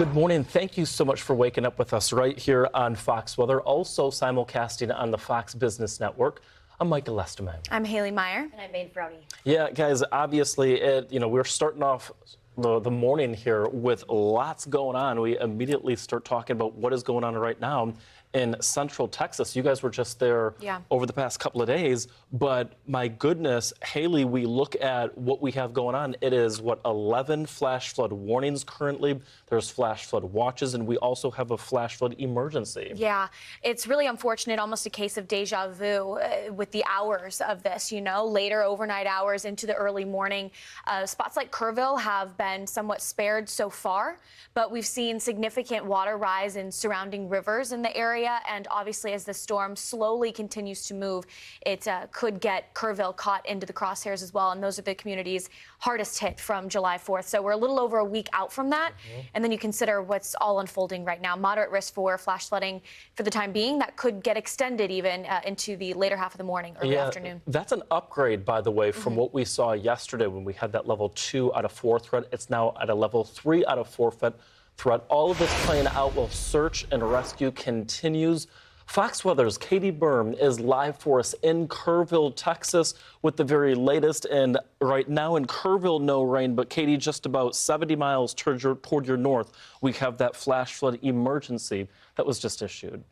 Good morning. Thank you so much for waking up with us right here on Fox Weather, also simulcasting on the Fox Business Network. I'm Michael Lesterman. I'm Haley Meyer. And I'm Maine Frowdy. Yeah, guys, obviously, we're starting off the morning here with lots going on. We immediately start talking about what is going on right now in Central Texas. You guys were just there over the past couple of days, but my goodness, Haley, we look at what we have going on. It is, 11 flash flood warnings currently. There's flash flood watches, and we also have a flash flood emergency. Yeah, it's really unfortunate, almost a case of deja vu with the hours of this, later overnight hours into the early morning. Spots like Kerrville have been somewhat spared so far, but we've seen significant water rise in surrounding rivers in the area. And obviously, as the storm slowly continues to move, it could get Kerrville caught into the crosshairs as well. And those are the communities hardest hit from July 4th. So we're a little over a week out from that. And then you consider what's all unfolding right now. Moderate risk for flash flooding for the time being. That could get extended even into the later half of the morning, early afternoon. That's an upgrade, by the way, from what we saw yesterday when we had that level 2 out of 4 threat. It's now at a level 3 out of 4 threat. All of this playing out while search and rescue continues. Fox Weather's Katie Byrne is live for us in Kerrville, Texas, with the very latest. And right now in Kerrville, no rain, but Katie, just about 70 miles toward your north, we have that flash flood emergency that was just issued.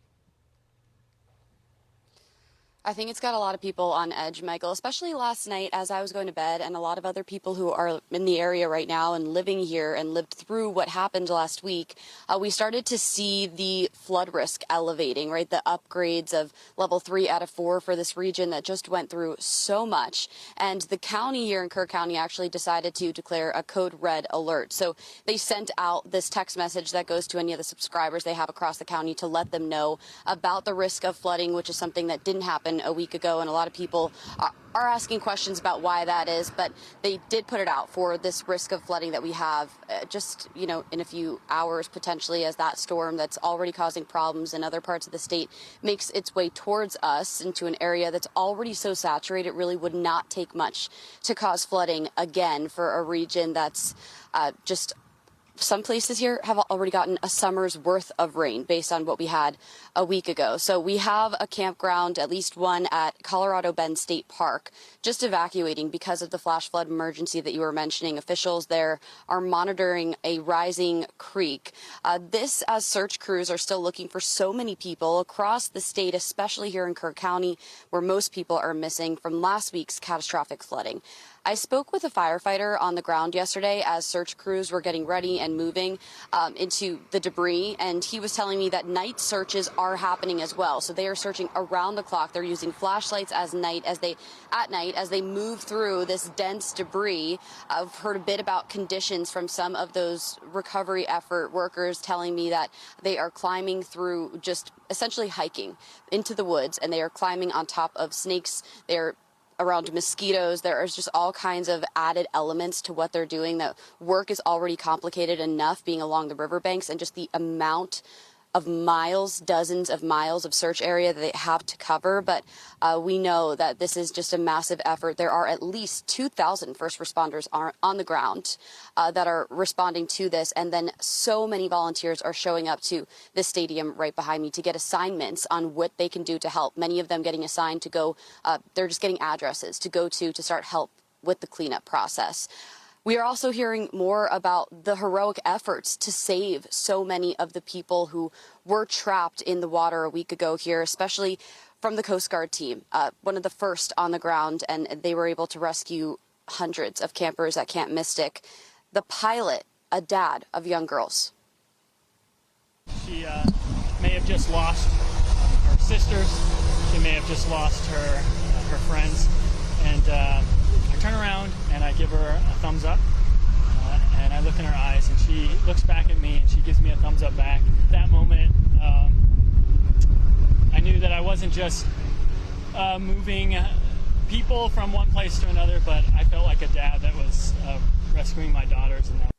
I think it's got a lot of people on edge, Michael, especially last night as I was going to bed, and a lot of other people who are in the area right now and living here and lived through what happened last week. We started to see the flood risk elevating, right? The upgrades of level 3 out of 4 for this region that just went through so much. And the county here in Kerr County actually decided to declare a code red alert. So they sent out this text message that goes to any of the subscribers they have across the county to let them know about the risk of flooding, which is something that didn't happen a week ago, and a lot of people are asking questions about why that is, but they did put it out for this risk of flooding that we have just, in a few hours potentially, as that storm that's already causing problems in other parts of the state makes its way towards us into an area that's already so saturated. It really would not take much to cause flooding again for a region that's just some places here have already gotten a summer's worth of rain based on what we had a week ago. So we have a campground, at least one at Colorado Bend State Park, just evacuating because of the flash flood emergency that you were mentioning. Officials there are monitoring a rising creek. This as search crews are still looking for so many people across the state, especially here in Kerr County, where most people are missing from last week's catastrophic flooding. I spoke with a firefighter on the ground yesterday as search crews were getting ready and moving into the debris, and he was telling me that night searches are happening as well. So they are searching around the clock. They're using flashlights at night as they move through this dense debris. I've heard a bit about conditions from some of those recovery effort workers telling me that they are climbing through, just essentially hiking into the woods, and they are climbing on top of snakes. They're around mosquitoes. There is just all kinds of added elements to what they're doing. That work is already complicated enough being along the riverbanks, and just the amount of miles, dozens of miles of search area that they have to cover. But we know that this is just a massive effort. There are at least 2,000 first responders on the ground that are responding to this. And then so many volunteers are showing up to this stadium right behind me to get assignments on what they can do to help. Many of them getting assigned to go, they're just getting addresses to go to start help with the cleanup process. We are also hearing more about the heroic efforts to save so many of the people who were trapped in the water a week ago here, especially from the Coast Guard team, one of the first on the ground, and they were able to rescue hundreds of campers at Camp Mystic. The pilot, a dad of young girls. She may have just lost her sisters. She may have just lost her friends, and I turn around and I give her a thumbs up, and I look in her eyes, and she looks back at me and she gives me a thumbs up back. That moment, I knew that I wasn't just moving people from one place to another, but I felt like a dad that was rescuing my daughters. And that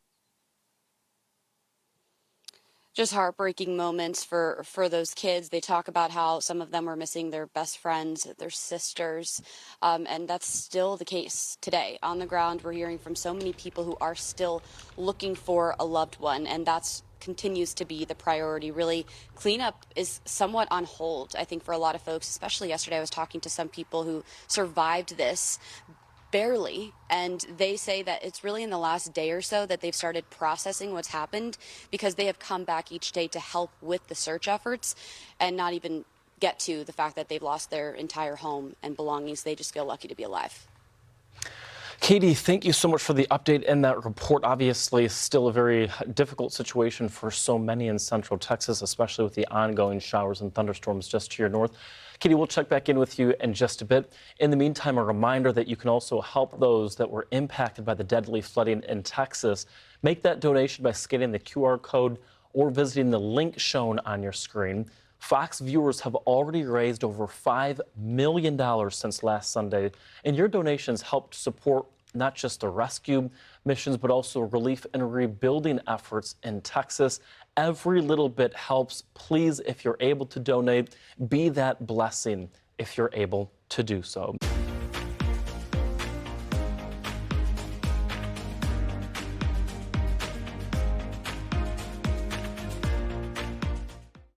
Just heartbreaking moments for those kids. They talk about how some of them were missing their best friends, their sisters, and that's still the case today. On the ground, we're hearing from so many people who are still looking for a loved one, and that's continues to be the priority. Really, cleanup is somewhat on hold, I think, for a lot of folks, especially yesterday. I was talking to some people who survived this barely, and they say that it's really in the last day or so that they've started processing what's happened, because they have come back each day to help with the search efforts and not even get to the fact that they've lost their entire home and belongings. They just feel lucky to be alive. Katie, thank you so much for the update in that report. Obviously, still a very difficult situation for so many in central Texas, especially with the ongoing showers and thunderstorms just to your north. Katie, we'll check back in with you in just a bit. In the meantime, a reminder that you can also help those that were impacted by the deadly flooding in Texas. Make that donation by scanning the QR code or visiting the link shown on your screen. Fox viewers have already raised over $5 million since last Sunday, and your donations helped support not just the rescue missions, but also relief and rebuilding efforts in Texas. Every little bit helps. Please, if you're able to donate, be that blessing if you're able to do so.